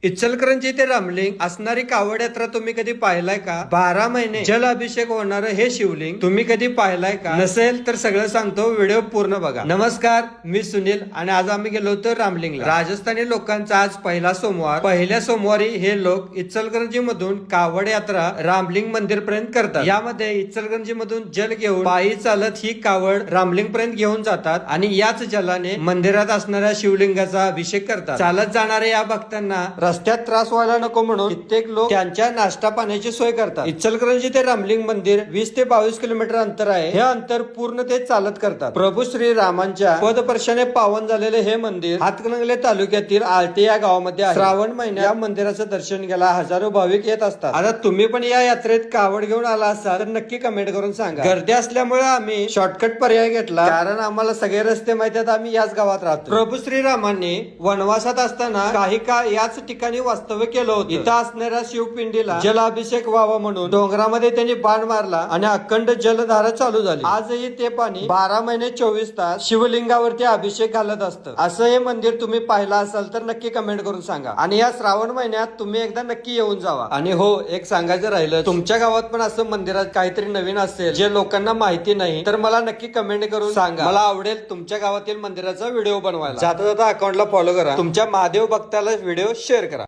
इचलकरंजी ते रामलिंग असणारी कावड यात्रा तुम्ही कधी पाहिलाय का? 12 महिने जल अभिषेक होणार हे शिवलिंग तुम्ही कधी पाहिलाय का? नसेल तर सगळं सांगतो, व्हिडिओ पूर्ण बघा. नमस्कार, मी सुनील आणि आज आम्ही गेलो होतो रामलिंगला. राजस्थानी लोकांचा आज पहिला सोमवार. पहिल्या सोमवारी हे लोक इचलकरंजी मधून कावड यात्रा रामलिंग मंदिर पर्यंत करतात. यामध्ये इचलकरंजी मधून जल घेऊन पायी चालत ही कावड रामलिंग पर्यंत घेऊन जातात आणि याच जलाने मंदिरात असणाऱ्या शिवलिंगाचा अभिषेक करतात. चालत जाणाऱ्या या भक्तांना रस्त्यात त्रास व्हायला नको म्हणून कित्येक लोक त्यांच्या नाश्ता पाण्याची सोय करतात. इचलकरंजी ते रामलिंग मंदिर 20 ते 22 किलोमीटर अंतर आहे. हे अंतर पूर्ण ते चालत करतात. प्रभू श्री रामांच्या पदस्पर्शाने पावन झालेले हे मंदिर हातकणंगले तालुक्यातील आलते या गावामध्ये आहे. श्रावण महिन्यात या मंदिराचं दर्शन घ्यायला हजारो भाविक येत असतात. आता तुम्ही पण या यात्रेत कावड घेऊन आला असाल तर नक्की कमेंट करून सांगा. गर्दी असल्यामुळे आम्ही शॉर्टकट पर्याय घेतला, कारण आम्हाला सगळे रस्ते माहिती आहेत. आम्ही याच गावात राहतो. प्रभू श्रीरामांनी वनवासात असताना काही काळ याच ठिकाणी वास्तव्य केलं होतं. इथं असणाऱ्या शिवपिंडीला जलाभिषेक व्हावा म्हणून डोंगरामध्ये त्यांनी बाण मारला आणि अखंड जलधारा चालू झाली. आजही ते पाणी 12 महिने 24 तास शिवलिंगावरती अभिषेक घालत असतं. असं हे मंदिर तुम्ही पाहिलं असाल तर नक्की कमेंट करून सांगा. आणि या श्रावण महिन्यात तुम्ही एकदा नक्की येऊन जावा. आणि हो, एक सांगायचं राहिलं, तुमच्या गावात पण असं मंदिरात काहीतरी नवीन असेल जे लोकांना माहिती नाही तर मला नक्की कमेंट करून सांगा. मला आवडेल तुमच्या गावातील मंदिराचा व्हिडिओ बनवायला. जाता जाता अकाउंटला फॉलो करा. तुमच्या महादेव भक्ताला व्हिडिओ शेअर